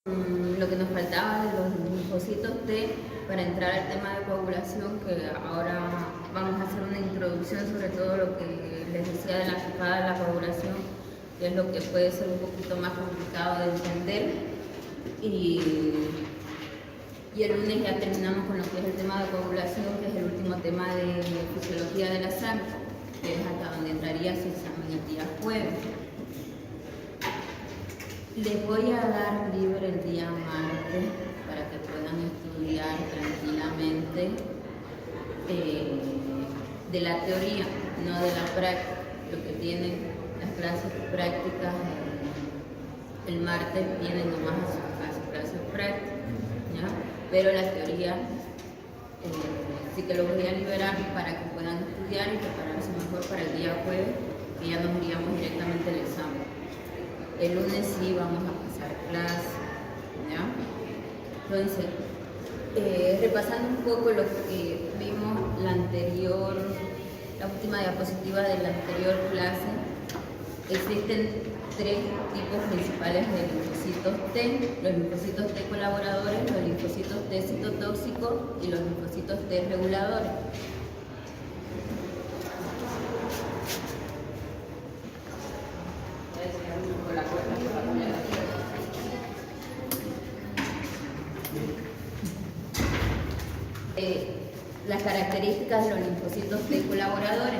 Lo que nos faltaba de los linfocitos T para entrar al tema de coagulación, que ahora vamos a hacer una introducción sobre todo lo que les decía de la fijada de la coagulación, que es lo que puede ser un poquito más complicado de entender. Y el lunes ya terminamos con lo que es el tema de coagulación, que es el último tema de fisiología de la sangre, que es hasta donde entraría su examen el día jueves. Les voy a dar libre el día martes para que puedan estudiar tranquilamente de la teoría, no de la práctica. Lo que tienen las clases prácticas el martes vienen nomás a sus clases prácticas, ¿ya? Pero la teoría sí que lo voy a liberar para que puedan estudiar y prepararse mejor para el día jueves, que ya nos iríamos directamente al examen. El lunes sí vamos a pasar clase, ¿ya? Entonces, repasando un poco lo que vimos la última diapositiva de la anterior clase, existen tres tipos principales de linfocitos T: los linfocitos T colaboradores, los linfocitos T citotóxicos y los linfocitos T reguladores. Las características de los linfocitos T colaboradores,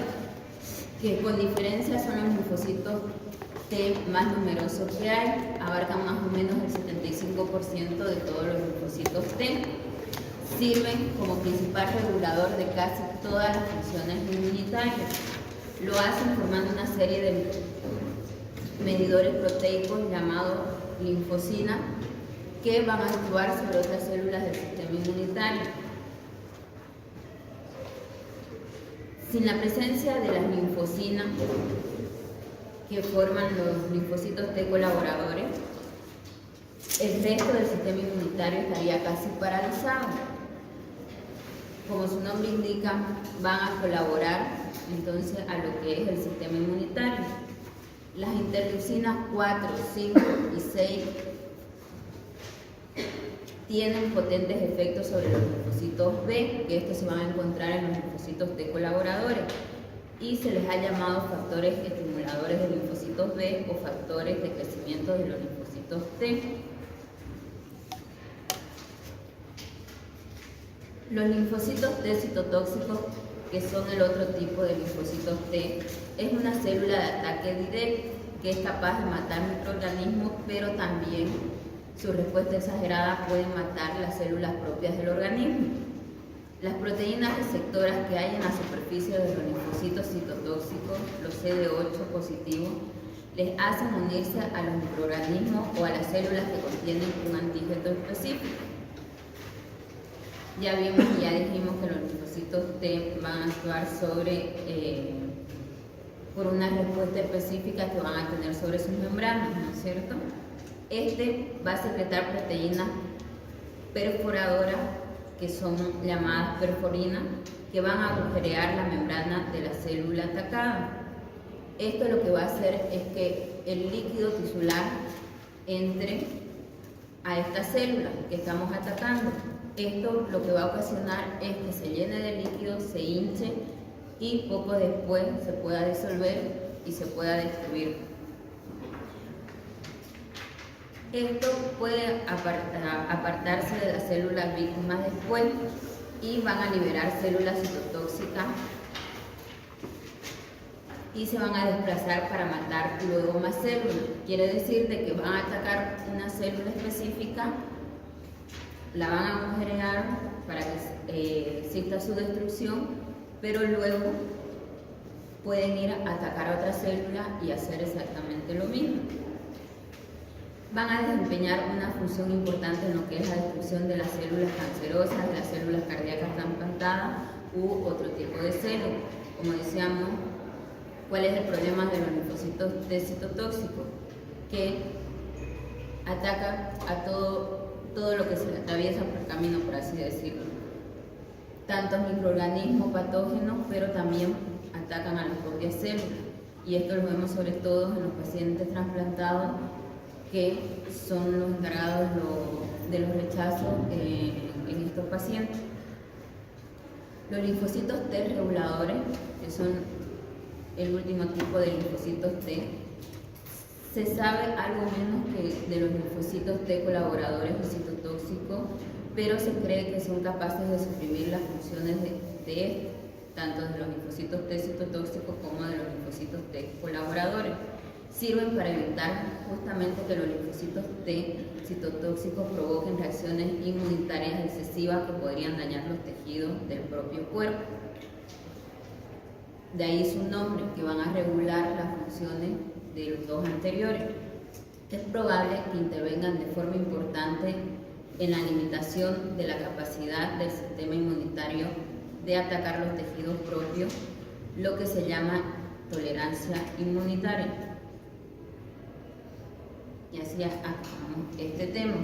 que con diferencia son los linfocitos T más numerosos que hay, abarcan más o menos el 75% de todos los linfocitos T. Sirven como principal regulador de casi todas las funciones inmunitarias. Lo hacen formando una serie de medidores proteicos llamados linfocina, que van a actuar sobre otras células del sistema inmunitario. Sin la presencia de las linfocinas que forman los linfocitos T colaboradores, el resto del sistema inmunitario estaría casi paralizado. Como su nombre indica, van a colaborar entonces a lo que es el sistema inmunitario. Las interleucinas 4, 5 y 6 tienen potentes efectos sobre los linfocitos B, que estos se van a encontrar en los linfocitos T colaboradores, y se les ha llamado factores estimuladores de linfocitos B o factores de crecimiento de los linfocitos T. Los linfocitos T citotóxicos, que son el otro tipo de linfocitos T, es una célula de ataque directo que es capaz de matar microorganismos, pero también su respuesta exagerada puede matar las células propias del organismo. Las proteínas receptoras que hay en la superficie de los linfocitos citotóxicos, los CD8 positivos, les hacen unirse a los microorganismos o a las células que contienen un antígeno específico. Ya vimos y ya dijimos que los linfocitos T van a actuar por una respuesta específica que van a tener sobre sus membranas, ¿no es cierto? Este va a secretar proteínas perforadoras, que son llamadas perforinas, que van a agujerear la membrana de la célula atacada. Esto lo que va a hacer es que el líquido tisular entre a esta célula que estamos atacando. Esto lo que va a ocasionar es que se llene de líquido, se hinche y poco después se pueda disolver y se pueda destruir. Esto puede apartarse de las células víctimas después y van a liberar células citotóxicas y se van a desplazar para matar luego más células. Quiere decir de que van a atacar una célula específica, la van a agujerear para que exista su destrucción, pero luego pueden ir a atacar a otra célula y hacer exactamente lo mismo. Van a desempeñar una función importante en lo que es la destrucción de las células cancerosas, de las células cardíacas trasplantadas u otro tipo de células. Como decíamos, ¿cuál es el problema de los linfocitos T citotóxicos? Que ataca a todo lo que se le atraviesa por el camino, por así decirlo. Tantos microorganismos patógenos, pero también atacan a las propias células. Y esto lo vemos sobre todo en los pacientes trasplantados, que son los encargados, rechazo en estos pacientes. Los linfocitos T reguladores, que son el último tipo de linfocitos T, se sabe algo menos que de los linfocitos T colaboradores o citotóxicos, pero se cree que son capaces de suprimir las funciones de tanto de los linfocitos T citotóxicos como de los linfocitos T colaboradores. Sirven para evitar justamente que los linfocitos T citotóxicos provoquen reacciones inmunitarias excesivas que podrían dañar los tejidos del propio cuerpo. De ahí su nombre, que van a regular las funciones de los dos anteriores. Es probable que intervengan de forma importante en la limitación de la capacidad del sistema inmunitario de atacar los tejidos propios, lo que se llama tolerancia inmunitaria. Y así acabamos este tema.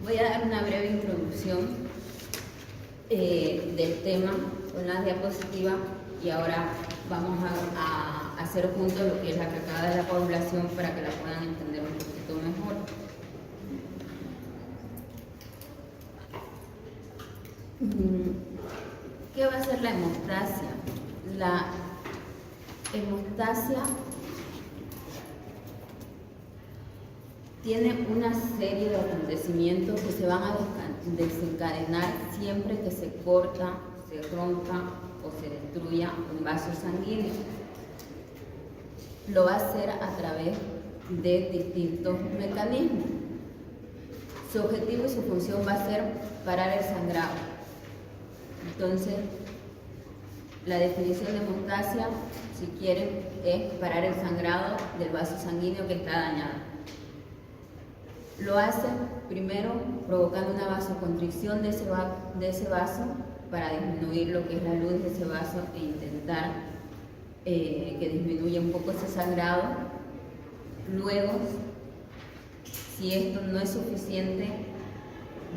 Voy a dar una breve introducción del tema con las diapositivas y ahora vamos a hacer juntos lo que es la cascada de la coagulación para que la puedan entender un poquito mejor. ¿Qué va a ser la hemostasia? La hemostasia tiene una serie de acontecimientos que se van a desencadenar siempre que se corta, se rompa o se destruya un vaso sanguíneo. Lo va a hacer a través de distintos mecanismos. Su objetivo y su función va a ser parar el sangrado. Entonces, la definición de hemostasia, si quieren, es parar el sangrado del vaso sanguíneo que está dañado. Lo hace primero provocando una vasoconstricción de ese vaso para disminuir lo que es la luz de ese vaso e intentar que disminuya un poco ese sangrado. Luego, si esto no es suficiente,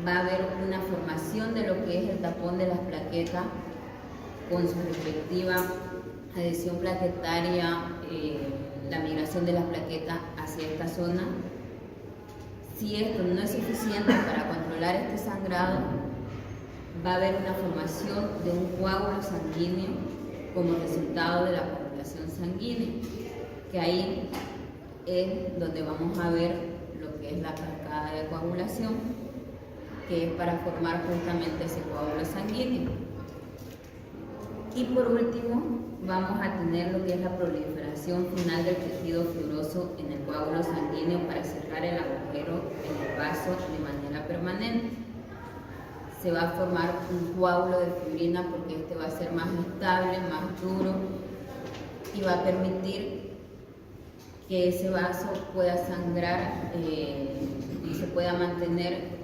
va a haber una formación de lo que es el tapón de las plaquetas con su respectiva adhesión plaquetaria, la migración de las plaquetas hacia esta zona. Si esto no es suficiente para controlar este sangrado, va a haber una formación de un coágulo sanguíneo como resultado de la coagulación sanguínea, que ahí es donde vamos a ver lo que es la cascada de coagulación, que es para formar justamente ese coágulo sanguíneo. Y por último, vamos a tener lo que es la proliferación final del tejido fibroso en el coágulo sanguíneo para cerrar el agujero en el vaso de manera permanente. Se va a formar un coágulo de fibrina porque este va a ser más estable, más duro y va a permitir que ese vaso pueda sangrar y se pueda mantener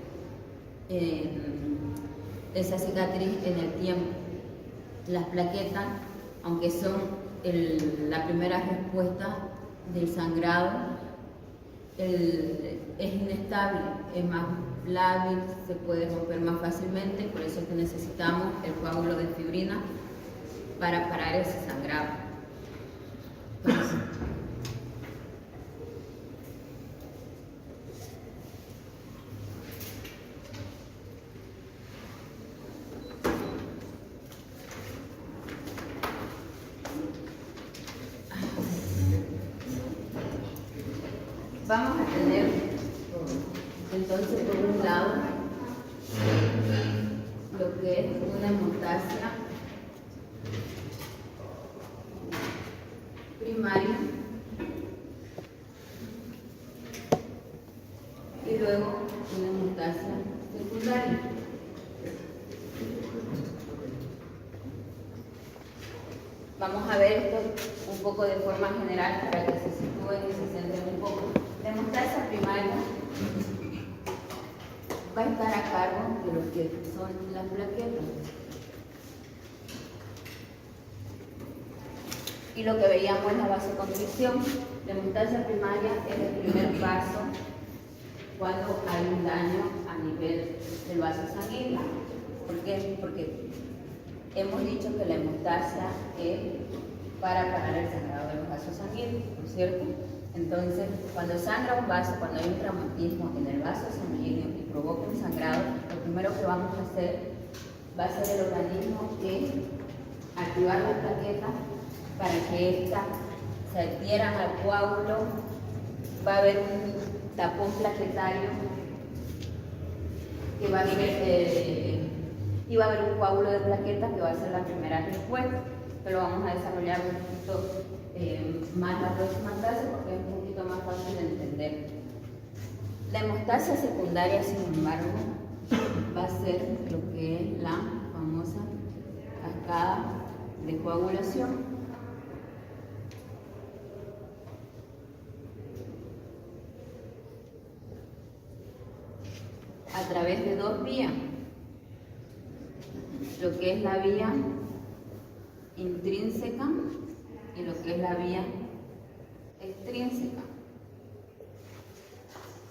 esa cicatriz en el tiempo. Las plaquetas, aunque son la primera respuesta del sangrado, es inestable, es más lábil, se puede romper más fácilmente, por eso es que necesitamos el coágulo de fibrina para parar ese sangrado. Entonces, vamos a tener entonces por un lado lo que es una hemostasia primaria y luego una hemostasia secundaria. Vamos a ver esto un poco de forma general para que se sitúen y se centren un poco. La hemostasia primaria va a estar a cargo de lo que son las plaquetas. Y lo que veíamos es la vasoconstricción. La hemostasia primaria es el primer paso cuando hay un daño a nivel del vaso sanguíneo. ¿Por qué? Porque hemos dicho que la hemostasia es para parar el sangrado de los vasos sanguíneos, ¿no es cierto? Entonces, cuando sangra un vaso, cuando hay un traumatismo en el vaso sanguíneo y provoca un sangrado, lo primero que vamos a hacer va a ser el organismo que activar la plaqueta para que ésta se adhieran al coágulo. Va a haber un tapón plaquetario que va a ser, y va a haber un coágulo de plaquetas que va a ser la primera respuesta, que lo vamos a desarrollar un poquito más la próxima clase porque es un poquito más fácil de entender. La hemostasia secundaria, sin embargo, va a ser lo que es la famosa cascada de coagulación. A través de dos vías, lo que es la vía intrínseca y lo que es la vía extrínseca.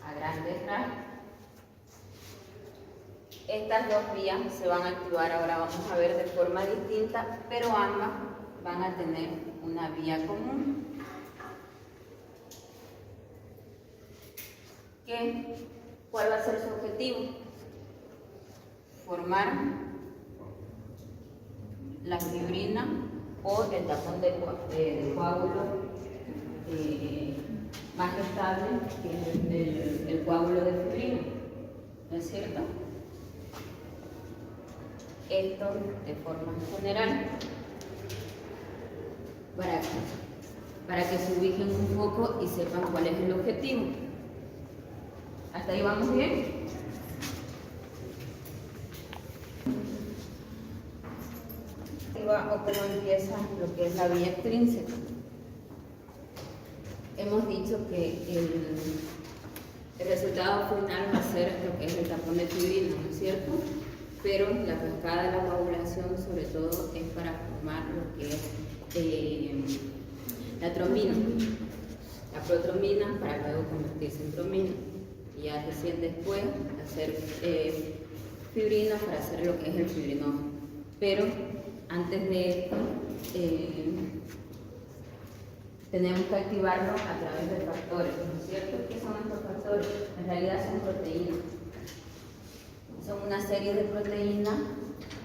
A grandes rasgos, estas dos vías se van a activar, ahora vamos a ver de forma distinta, pero ambas van a tener una vía común. ¿Cuál va a ser su objetivo? Formar la fibrina o el tapón de coágulo más estable, que es el coágulo de fibrina, ¿no es cierto? Esto de forma general, para que se ubiquen un poco y sepan cuál es el objetivo. ¿Hasta ahí vamos bien? O cómo empieza lo que es la vía extrínseca. Hemos dicho que el resultado final va a ser lo que es el tapón de fibrina, ¿no es cierto? Pero la cascada de la coagulación sobre todo es para formar lo que es la trombina, la protrombina, para luego convertirse en trombina. Y ya recién después hacer fibrina para hacer lo que es el fibrinógeno. Pero antes de esto, tenemos que activarlo a través de factores, ¿no es cierto? ¿Qué son estos factores? En realidad son proteínas. Son una serie de proteínas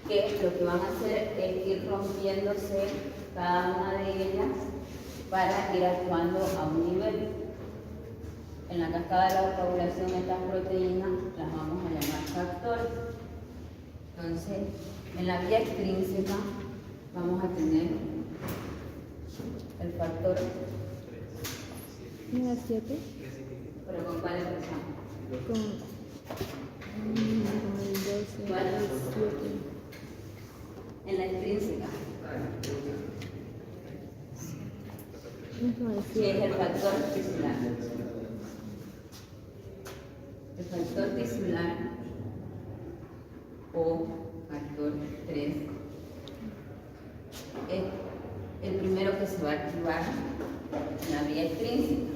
que lo que van a hacer es ir rompiéndose cada una de ellas para ir actuando a un nivel. En la cascada de la coagulación, estas proteínas las vamos a llamar factores. Entonces, en la vía extrínseca vamos a tener el factor 7. ¿Pero con cuál empezamos? Con el 12. ¿Cuál? El 7. En la extrínseca, que es el factor tisular. El factor tisular o factor 3 es el primero que se va a activar en la vía extrínseca.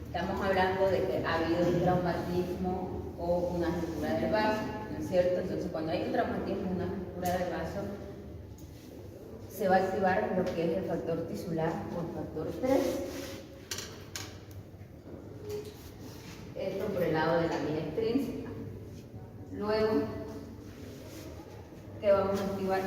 Estamos hablando de que ha habido un traumatismo o una ruptura del vaso, ¿no es cierto? Entonces, cuando hay un traumatismo o una ruptura del vaso, se va a activar lo que es el factor tisular o el factor 3. Esto por el lado de la vía extrínseca. Luego, ¿qué vamos a activar?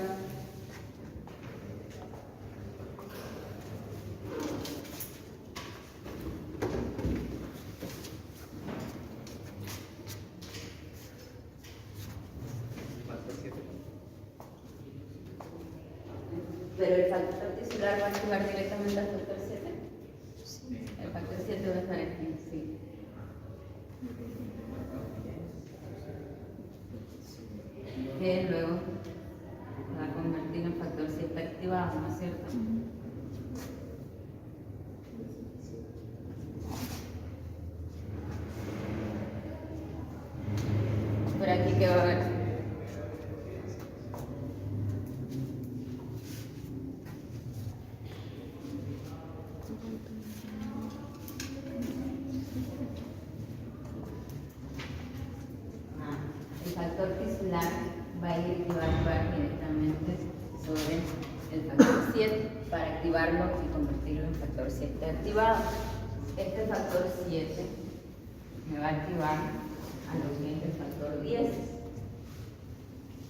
Pero el factor tisular va a activar directamente al factor 7. Sí. El factor 7 va a estar aquí, sí. Que luego va a convertir en factor 7 activado, ¿no es cierto? Por aquí, ¿qué va a haber? El factor tisular va a ir a actuar directamente sobre el factor 7 para activarlo y convertirlo en factor 7 activado. este factor 7 me va a activar a lo que es el factor 10.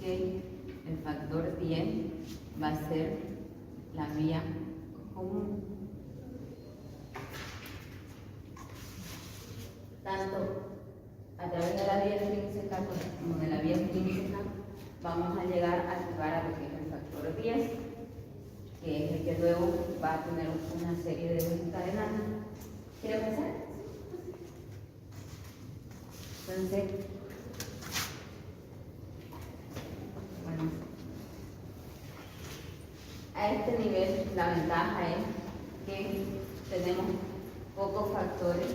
Que el factor 10 va a ser la vía común. Tanto a través de la vía extrínseca como de la vía extrínseca vamos a llegar a activar a lo que es el factor 10, que es el que luego va a tener una serie de desencadenantes. ¿Quiere empezar? Entonces, bueno, a este nivel la ventaja es que tenemos pocos factores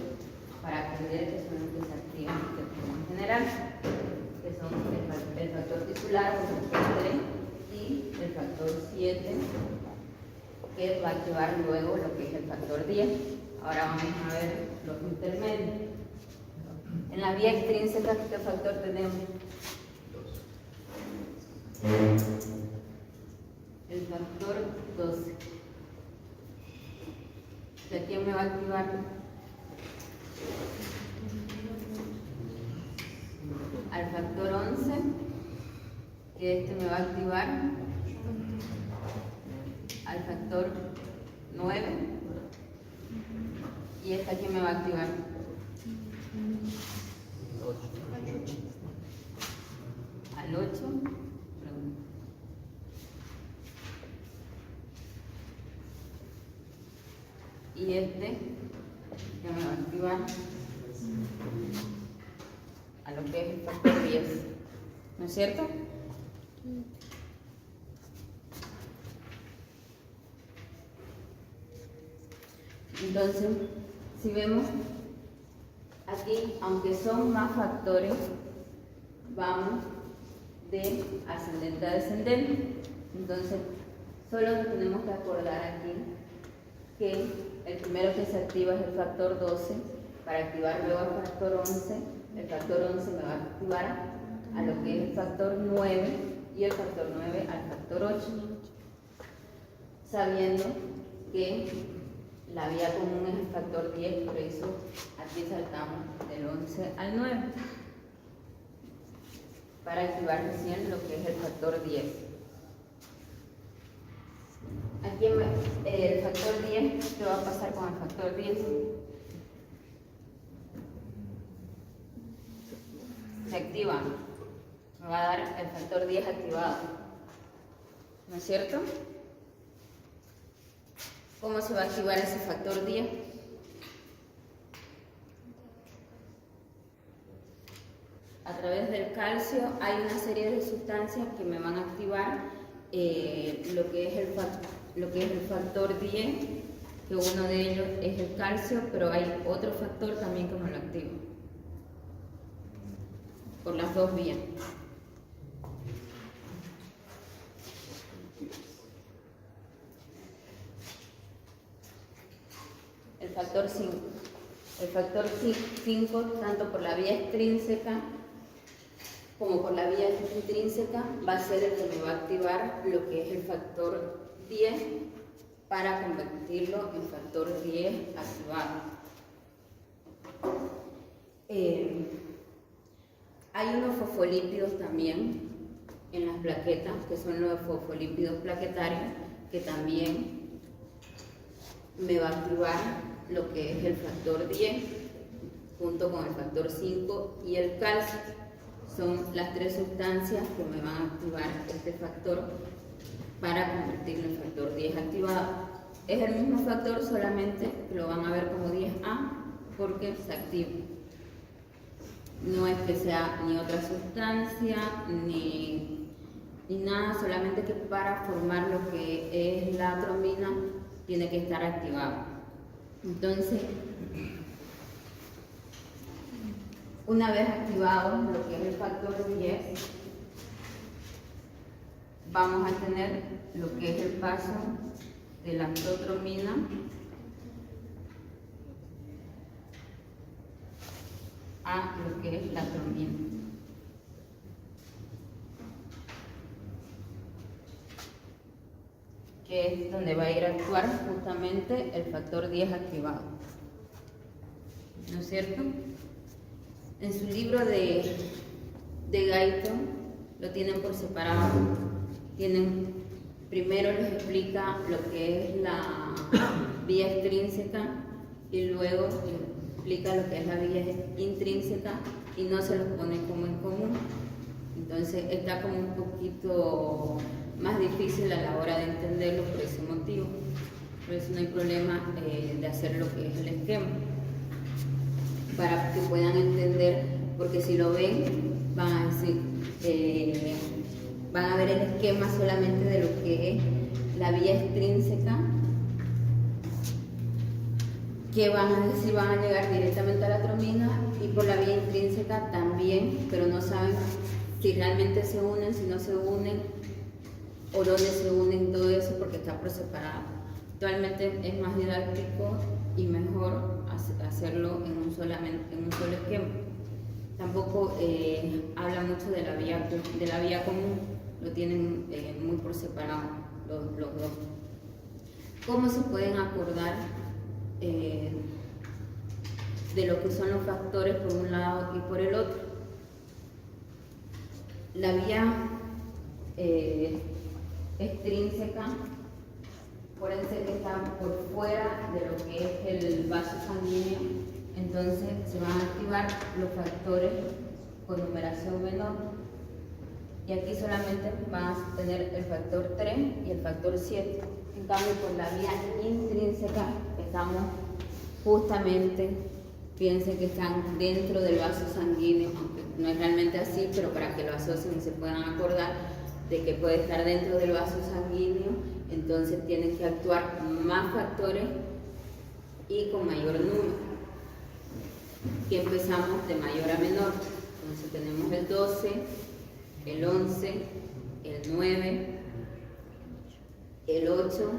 para aprender que son los que se activan en general, que son el factor titular, el factor 3 y el factor 7, que va a activar luego lo que es el factor 10. Ahora vamos a ver los intermedios. En la vía extrínseca, ¿qué factor tenemos? El factor 12. ¿De quién me va a activar? Al factor 11, que este me va a activar al factor 9, y esta aquí me va a activar al 8, y este que me va a activar a lo que es el factor 10, ¿no es cierto? Entonces, si vemos aquí, aunque son más factores, vamos de ascendente a descendente. Entonces, solo nos tenemos que acordar aquí que el primero que se activa es el factor 12, para activar luego al factor 11. El factor 11 me va a activar a lo que es el factor 9 y el factor 9 al factor 8, sabiendo que la vía común es el factor 10, por eso aquí saltamos del 11 al 9 para activar recién lo que es el factor 10. Aquí el factor 10, ¿qué va a pasar con el factor 10? Se activa, me va a dar el factor 10 activado, ¿no es cierto? ¿Cómo se va a activar ese factor 10? A través del calcio hay una serie de sustancias que me van a activar lo que es el factor 10, que uno de ellos es el calcio, pero hay otro factor también que me lo activa por las dos vías. El factor 5. El factor 5, tanto por la vía extrínseca como por la vía intrínseca, va a ser el que me va a activar lo que es el factor 10 para convertirlo en factor 10 activado. Hay unos fosfolípidos también en las plaquetas, que son los fosfolípidos plaquetarios, que también me va a activar lo que es el factor 10, junto con el factor 5 y el calcio. Son las tres sustancias que me van a activar este factor para convertirlo en factor 10 activado. Es el mismo factor, solamente que lo van a ver como 10A porque se activa. No es que sea ni otra sustancia ni nada, solamente que para formar lo que es la trombina tiene que estar activado. Entonces, una vez activado lo que es el factor 10, vamos a tener lo que es el paso de la protromina a lo que es la trombina. Que es donde va a ir a actuar justamente el factor 10 activado. ¿no es cierto? En su libro de Guyton lo tienen por separado. Primero les explica lo que es la vía extrínseca y luego les explica lo que es la vía intrínseca y no se los pone como en común. Entonces está como un poquito más difícil a la hora de entenderlo por ese motivo. Por eso no hay problema de hacer lo que es el esquema, para que puedan entender, porque si lo ven van a decir, van a ver el esquema solamente de lo que es la vía extrínseca, que van a decir, van a llegar directamente a la atromina, y por la vía intrínseca también, pero no saben si realmente se unen, si no se unen, o dónde se unen, todo eso, porque está por separado. Actualmente es más didáctico y mejor hacerlo en un solo esquema. Tampoco habla mucho de la vía común, lo tienen muy por separado los dos. ¿Cómo se pueden acordar de lo que son los factores por un lado y por el otro? La vía extrínseca, acuérdense que está por fuera de lo que es el vaso sanguíneo, entonces se van a activar los factores con numeración menor. Y aquí solamente van a tener el factor 3 y el factor 7. En cambio, por la vía intrínseca estamos justamente, piensen que están dentro del vaso sanguíneo, aunque no es realmente así, pero para que lo asocien y se puedan acordar de que puede estar dentro del vaso sanguíneo, entonces tienen que actuar más factores y con mayor número. Y empezamos de mayor a menor. Entonces tenemos el 12, el 11, el 9, el 8,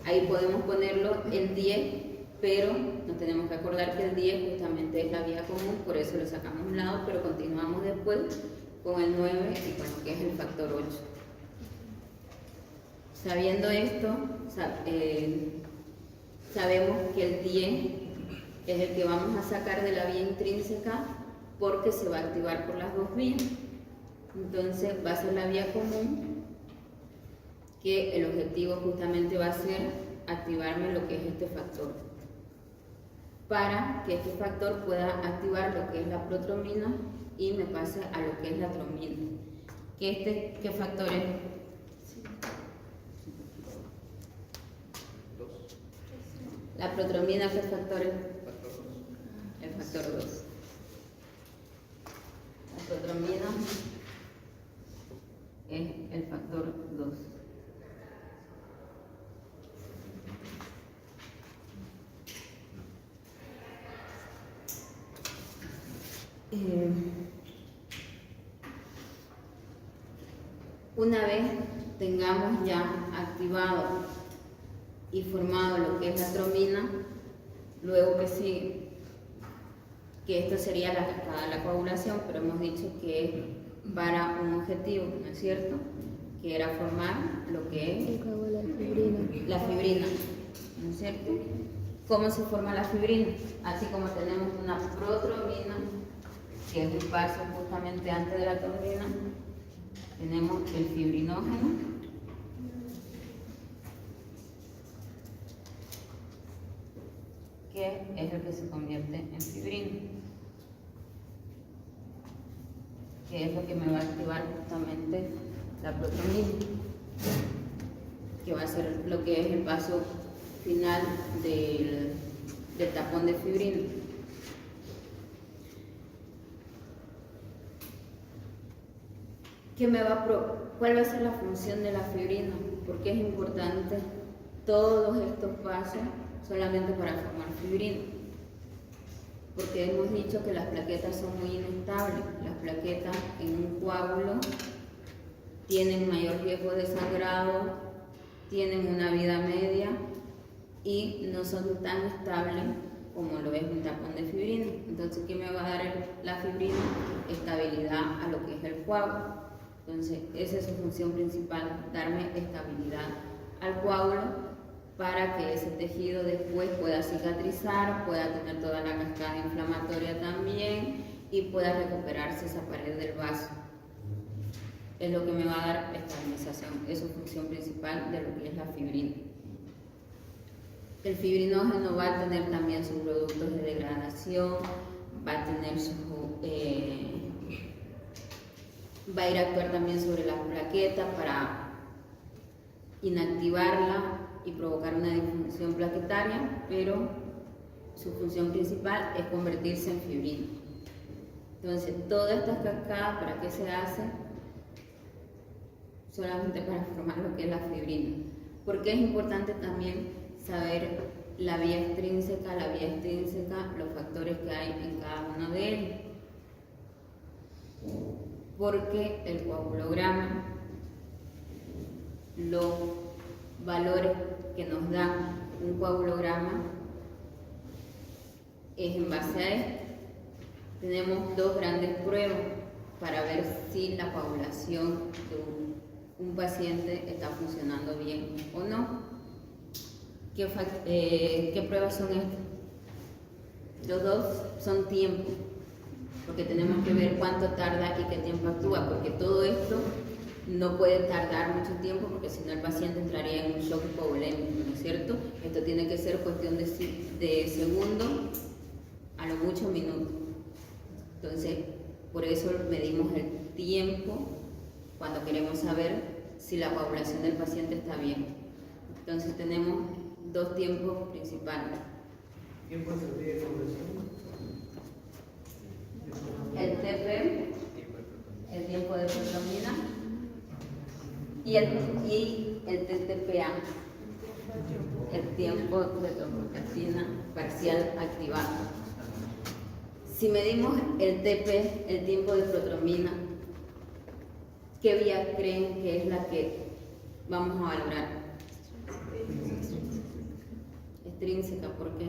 ahí podemos ponerlo el 10, pero nos tenemos que acordar que el 10 justamente es la vía común, por eso lo sacamos a un lado, pero continuamos después con el 9 y con lo que es el factor 8. Sabiendo esto, sabemos que el 10 es el que vamos a sacar de la vía intrínseca porque se va a activar por las dos vías. Entonces va a ser la vía común, que el objetivo justamente va a ser activarme lo que es este factor, para que este factor pueda activar lo que es la protromina y me pase a lo que es la tromina. ¿Qué factor es? La protromina, ¿qué factor es? El factor 2. La protromina es el factor 2. Una vez tengamos ya activado y formado lo que es la tromina, luego que sí, que esto sería la cascada de la coagulación, pero hemos dicho que es para un objetivo, ¿no es cierto? Que era formar lo que es la fibrina, ¿no es cierto? ¿Cómo se forma la fibrina? Así como tenemos una protromina, que es un paso justamente antes de la tromina, tenemos el fibrinógeno, que es el que se convierte en fibrina, que es lo que me va a activar justamente la protromina, que va a ser lo que es el paso final del tapón de fibrina. ¿Cuál va a ser la función de la fibrina? ¿Por qué es importante todos estos pasos solamente para formar fibrina? Porque hemos dicho que las plaquetas son muy inestables. Las plaquetas en un coágulo tienen mayor riesgo de sangrado, tienen una vida media y no son tan estables como lo es un tapón de fibrina. Entonces, ¿qué me va a dar la fibrina? Estabilidad a lo que es el coágulo. Entonces, esa es su función principal, darme estabilidad al coágulo para que ese tejido después pueda cicatrizar, pueda tener toda la cascada inflamatoria también y pueda recuperarse esa pared del vaso. Es lo que me va a dar estabilización, es su función principal de lo que es la fibrina. El fibrinógeno va a tener también sus productos de degradación, va a tener va a ir a actuar también sobre las plaquetas para inactivarla y provocar una disfunción plaquetaria, pero su función principal es convertirse en fibrina. Entonces, todas estas cascadas, ¿para qué se hace? Solamente para formar lo que es la fibrina. Porque es importante también saber la vía extrínseca, los factores que hay en cada uno de ellos. Porque el coagulograma, los valores que nos da un coagulograma es en base a esto. Tenemos dos grandes pruebas para ver si la coagulación de un paciente está funcionando bien o no. ¿Qué pruebas son estas? Los dos son tiempo, porque tenemos que ver cuánto tarda y qué tiempo actúa, porque todo esto no puede tardar mucho tiempo, porque si no el paciente entraría en un shock hipovolémico, ¿no es cierto? Esto tiene que ser cuestión de segundos, a lo mucho minutos. Entonces, por eso medimos el tiempo cuando queremos saber si la coagulación del paciente está bien. Entonces tenemos dos tiempos principales. ¿Tiempo es el día de coagulación? El TP, el tiempo de protromina, y el TTPA, el tiempo de trombocastina parcial activado. Si medimos el TP, el tiempo de protromina, ¿qué vía creen que es la que vamos a valorar? Extrínseca, ¿por qué?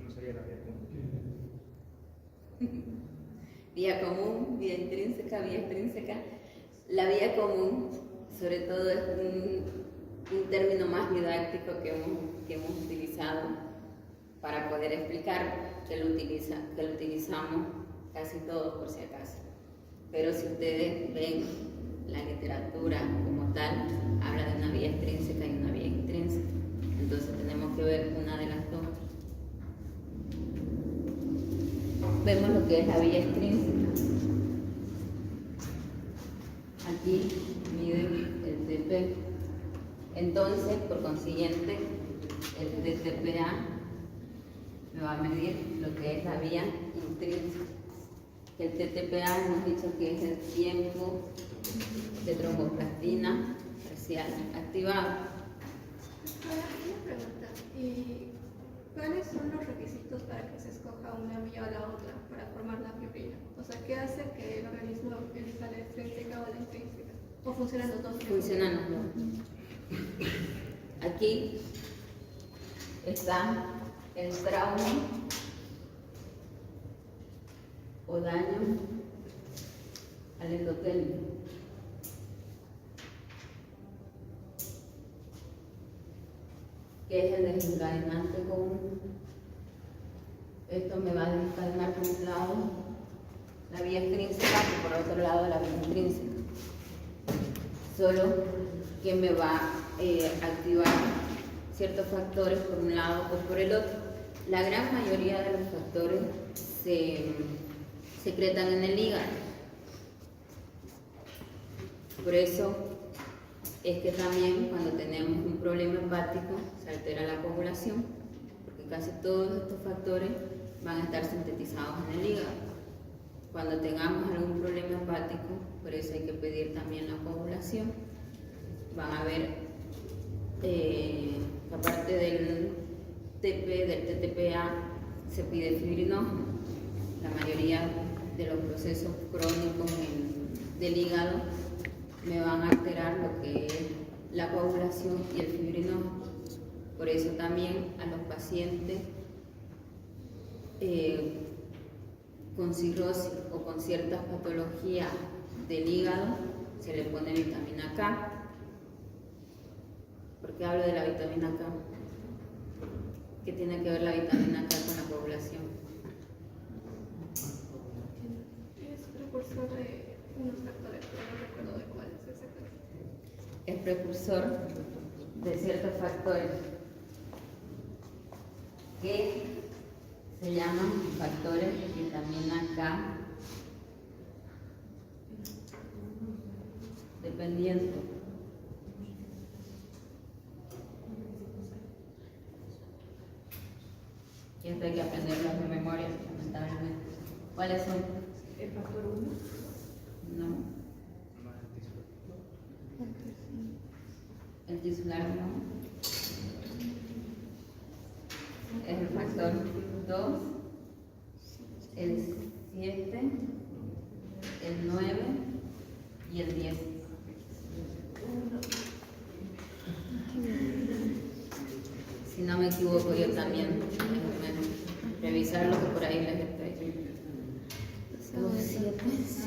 No sería la vía común. Vía común, vía intrínseca, vía extrínseca. La vía común, sobre todo, es un término más didáctico que hemos utilizado para poder explicar, que lo utilizamos casi todos por si acaso. Pero si ustedes ven la literatura como tal, habla de una vía extrínseca y una vía intrínseca. Entonces tenemos que ver una de las dos. Vemos lo que es la vía extrínseca. Aquí mide el TP. Entonces, por consiguiente, el TTPA me va a medir lo que es la vía intrínseca. El TTPA hemos dicho que es el tiempo de tromboplastina parcial activado. Una pregunta, ¿y cuáles son los requisitos para que se escoja una vía o la otra para formar la fibrina? O sea, ¿qué hace que el organismo elija la extrínseca o la intrínseca? ¿O funcionan los dos? Funcionan los dos. Aquí está el trauma o daño al endotelio. Que es el desencadenante común. Esto me va a desencadenar por un lado la vía extrínseca y por otro lado la vía intrínseca. Solo que me va a activar ciertos factores por un lado o por el otro. La gran mayoría de los factores se secretan en el hígado. Por eso es que también cuando tenemos un problema hepático se altera la coagulación, porque casi todos estos factores van a estar sintetizados en el hígado. Cuando tengamos algún problema hepático, por eso hay que pedir también la coagulación. Van a ver, aparte del TP, del TTPA, se pide fibrinógeno. La mayoría de los procesos crónicos del hígado me van a alterar lo que es la coagulación y el fibrinógeno. Por eso también a los pacientes con cirrosis o con ciertas patologías del hígado se le pone vitamina K, ¿Por qué hablo de la vitamina K? ¿Qué tiene que ver la vitamina K con la coagulación? Es precursor de unos factores, pero no recuerdo de cuáles exactamente. Es precursor de ciertos factores que se llaman factores de vitamina K dependiente. Y esto hay que aprenderlos de memoria, lamentablemente. ¿Cuáles son? ¿El factor 1? No. El tisular no. Es el factor 2, el 7, el 9 y el 10. Si no me equivoco, yo también. Revisar lo que por ahí les estoy. 2, 7, sí.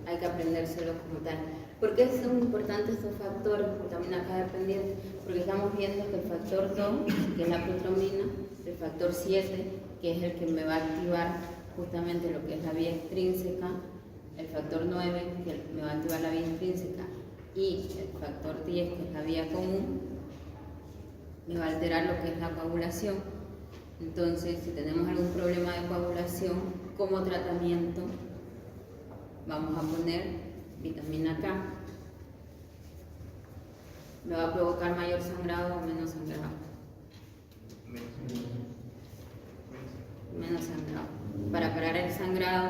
Hay que aprendérselo como tal. ¿Por qué son importantes estos factores? Vitamina K dependiente. Porque estamos viendo que el factor 2, que es la protromina, el factor 7, que es el que me va a activar justamente lo que es la vía extrínseca, el factor 9, que me va a activar la vía intrínseca, y el factor 10, que es la vía común, me va a alterar lo que es la coagulación. Entonces, si tenemos algún problema de coagulación, como tratamiento, vamos a poner vitamina K. ¿Me va a provocar mayor sangrado o menos sangrado? Menos sangrado. Para parar el sangrado,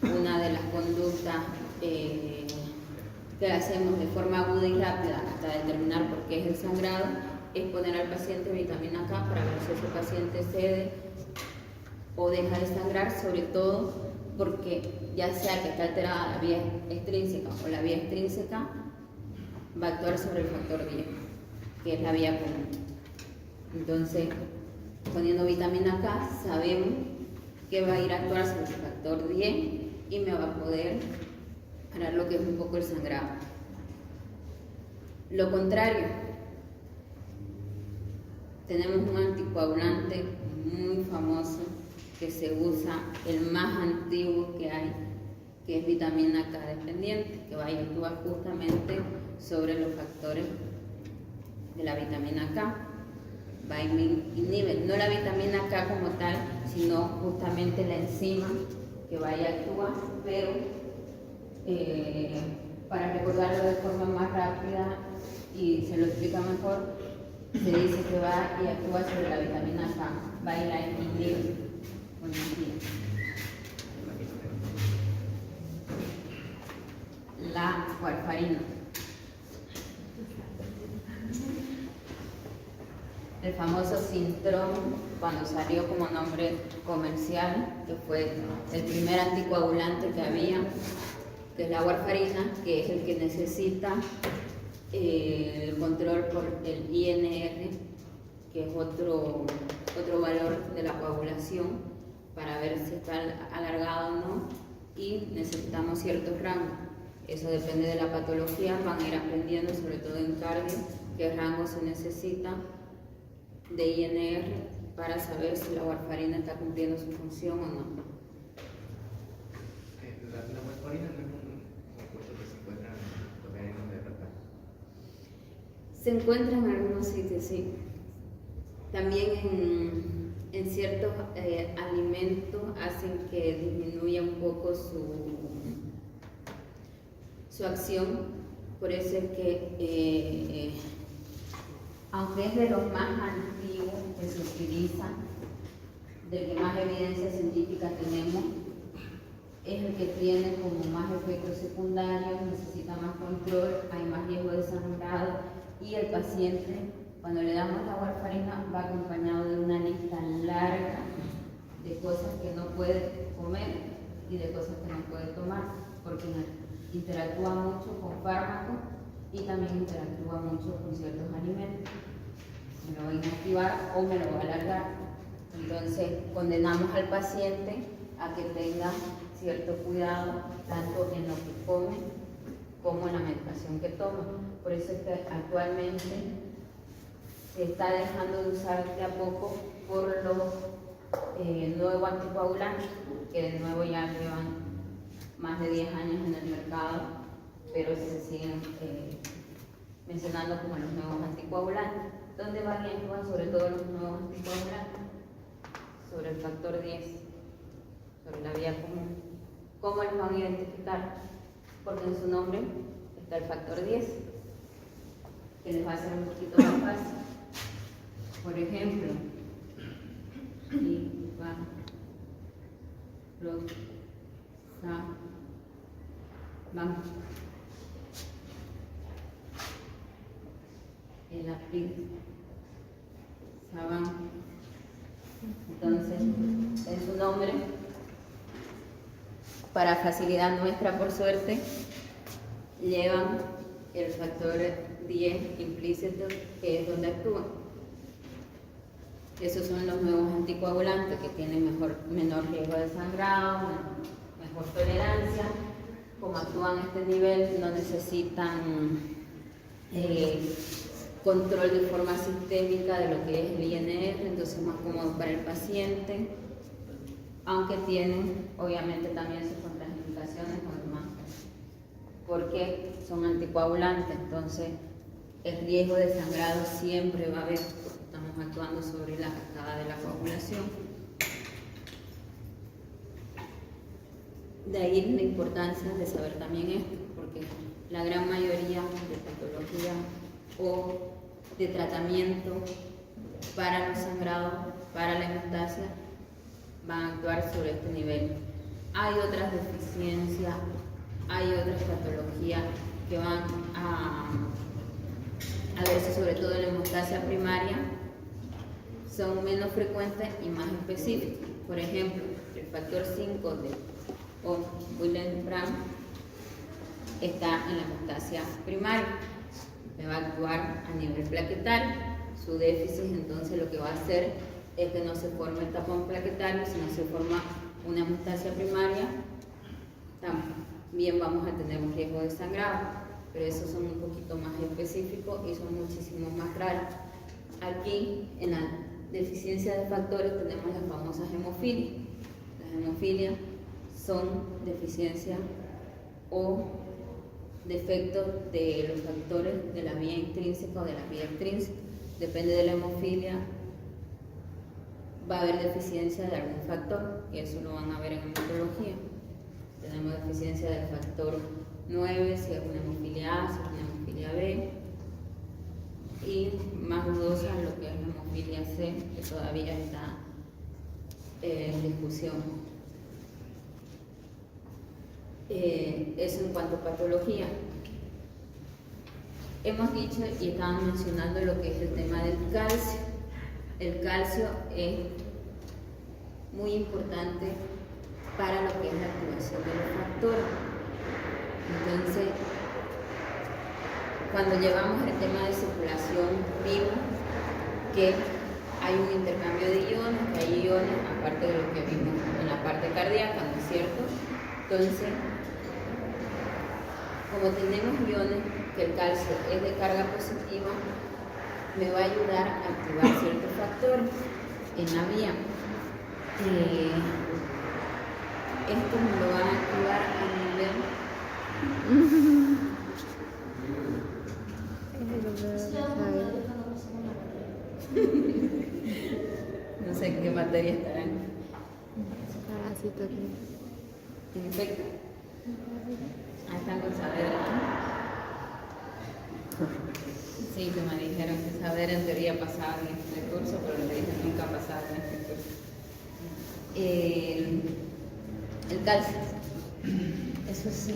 una de las conductas que hacemos de forma aguda y rápida hasta determinar por qué es el sangrado es poner al paciente vitamina K para ver si ese paciente cede o deja de sangrar, sobre todo porque ya sea que está alterada la vía extrínseca o la vía extrínseca, va a actuar sobre el factor 10, que es la vía común. Entonces, poniendo vitamina K, sabemos que va a ir a actuar sobre el factor 10 y me va a poder parar lo que es un poco el sangrado. Lo contrario, tenemos un anticoagulante muy famoso que se usa, el más antiguo que hay, que es vitamina K dependiente, que va a actuar justamente sobre los factores de la vitamina K. Va a inhibir no la vitamina K como tal, sino justamente la enzima que vaya a actuar, pero para recordarlo de forma más rápida y se lo explica mejor, se dice que va y actúa sobre la vitamina K, va y la inhibe. La warfarina. El famoso Sintrón, cuando salió como nombre comercial, que fue el primer anticoagulante que había, que es la warfarina, que es el que necesita el control por el INR, que es otro valor de la coagulación, para ver si está alargado o no, y necesitamos ciertos rangos. Eso depende de la patología, van a ir aprendiendo, sobre todo en cardio, qué rango se necesita de INR para saber si la warfarina está cumpliendo su función o no. La warfarina no es un compuesto que se encuentra en los venenos de rata. Se encuentra en algunos sitios, sí. También en ciertos alimentos hacen que disminuya un poco su acción. Por eso es que, aunque es de los más antiguos que se utilizan, del que más evidencia científica tenemos, es el que tiene como más efectos secundarios, necesita más control, hay más riesgo de sangrado, y el paciente, cuando le damos la warfarina, va acompañado de una lista larga de cosas que no puede comer y de cosas que no puede tomar, porque interactúa mucho con fármacos y también interactúa mucho con ciertos alimentos. me lo va a inactivar o me lo va a alargar. Entonces, condenamos al paciente a que tenga cierto cuidado tanto en lo que come como en la medicación que toma. Por eso es que actualmente se está dejando de usar de a poco por los nuevos anticoagulantes, que de nuevo ya llevan más de 10 años en el mercado, pero se siguen mencionando como los nuevos anticoagulantes. ¿Dónde van y actúan sobre todo los nuevos anticoagulantes? Sobre el factor 10, sobre la vía común. ¿Cómo los van a identificar? Porque en su nombre está el factor 10, que les va a hacer un poquito más fácil. Por ejemplo, el apil, saban. Entonces, en su nombre, para facilidad nuestra, por suerte, llevan el factor 10 implícito, que es donde actúan. Esos son los nuevos anticoagulantes que tienen menor riesgo de sangrado, mejor tolerancia. Como actúan a este nivel, no necesitan control de forma sistémica de lo que es el INR, entonces más cómodo para el paciente, aunque tienen obviamente también sus contraindicaciones normales, porque son anticoagulantes, entonces el riesgo de sangrado siempre va a haber, porque estamos actuando sobre la cascada de la coagulación. De ahí la importancia de saber también esto, porque la gran mayoría de patologías o de tratamiento para los sangrados, para la hemostasia, van a actuar sobre este nivel. Hay otras deficiencias, hay otras patologías que van a verse sobre todo en la hemostasia primaria, son menos frecuentes y más específicas. Por ejemplo, el factor 5 de Willebrand está en la hemostasia primaria, me va a actuar a nivel plaquetario. Su déficit entonces lo que va a hacer es que no se forme el tapón plaquetario, sino se forma una hemostasia primaria. También vamos a tener un riesgo de sangrado, pero esos son un poquito más específicos y son muchísimo más raros. Aquí en la deficiencia de factores tenemos las famosas hemofilias. Las hemofilias son deficiencias o defectos de los factores de la vía intrínseca o de la vía extrínseca. Depende de la hemofilia, va a haber deficiencia de algún factor, y eso lo van a ver en hematología. Tenemos deficiencia del factor 9, si es una hemofilia A, si es una hemofilia B, y más dudosa lo que es la hemofilia C, que todavía está en discusión. Eso en cuanto a patología. Hemos dicho y estaban mencionando lo que es el tema del calcio. El calcio es muy importante para lo que es la activación de los factores. Entonces, cuando llevamos el tema de circulación, vimos que hay un intercambio de iones, que hay iones, aparte de lo que vimos en la parte cardíaca, ¿no es cierto? Entonces, como tenemos iones, que el calcio es de carga positiva, me va a ayudar a activar ciertos factores en la vía. Esto me lo va a activar a nivel... No sé en qué materia estarán. Parásito aquí. Infecto. Ah, están con Saavedra. Sí, que me dijeron que Saavedra en teoría pasaba en este curso, pero le dije nunca pasaba en este curso. El calcio. Eso sí.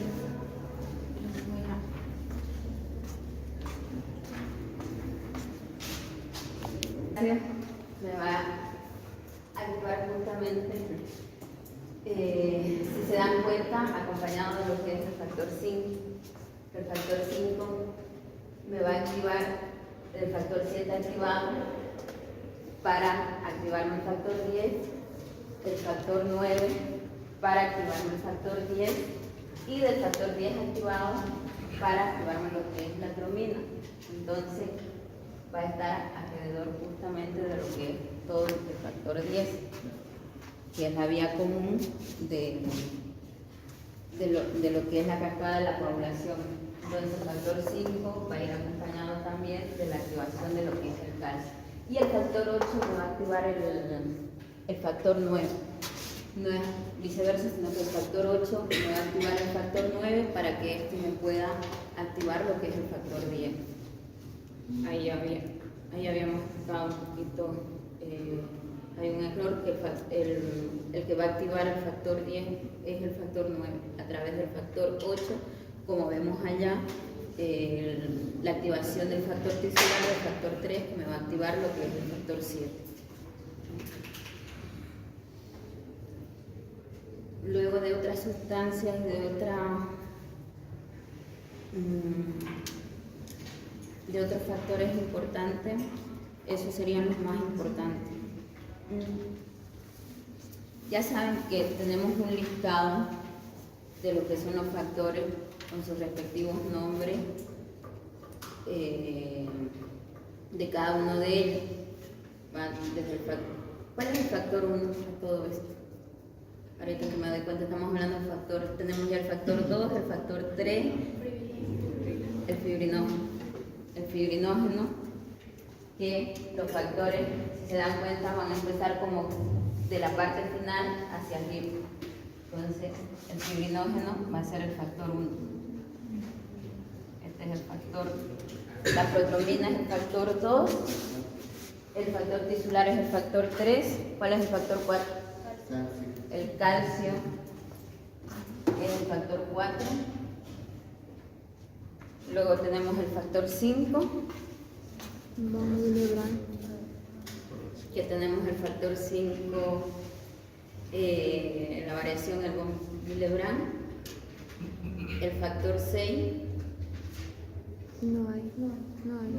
Me va a ayudar justamente, si se dan cuenta, acompañado de lo que es el factor 5. El factor 5 me va a activar el factor 7 activado para activarme el factor 10, el factor 9 para activarme el factor 10 y del factor 10 activado para activarme lo que es la cromina. Entonces va a estar alrededor justamente de lo que es todo el factor 10, que es la vía común de lo que es la cascada de la coagulación. Entonces el factor 5 va a ir acompañado también de la activación de lo que es el calcio. Y el factor 8 me va a activar el factor 9. No es viceversa, sino que el factor 8 me va a activar el factor 9 para que este me pueda activar lo que es el factor 10. Ahí habíamos explicado un poquito, hay un error que el que va a activar el factor 10 es el factor 9 a través del factor 8, como vemos allá, la activación del factor tisular del factor 3 que me va a activar lo que es el factor 7. Luego de otras sustancias, de otros factores importantes, esos serían los más importantes. Ya saben que tenemos un listado de lo que son los factores con sus respectivos nombres de cada uno de ellos. Desde ¿cuál es el factor 1 de todo esto? Ahorita que me doy cuenta, estamos hablando del factor, tenemos ya el factor 2, el factor 3, el fibrinógeno, que los factores, si se dan cuenta, van a empezar como de la parte final hacia arriba. Entonces, el fibrinógeno va a ser el factor 1. Este es el factor. La protrombina es el factor 2. El factor tisular es el factor 3. ¿Cuál es el factor 4? El calcio es el factor 4. Luego tenemos el factor 5. Von Willebrand. Que tenemos el factor 5, la variación, el von Willebrand. El factor 6. No hay. No hay.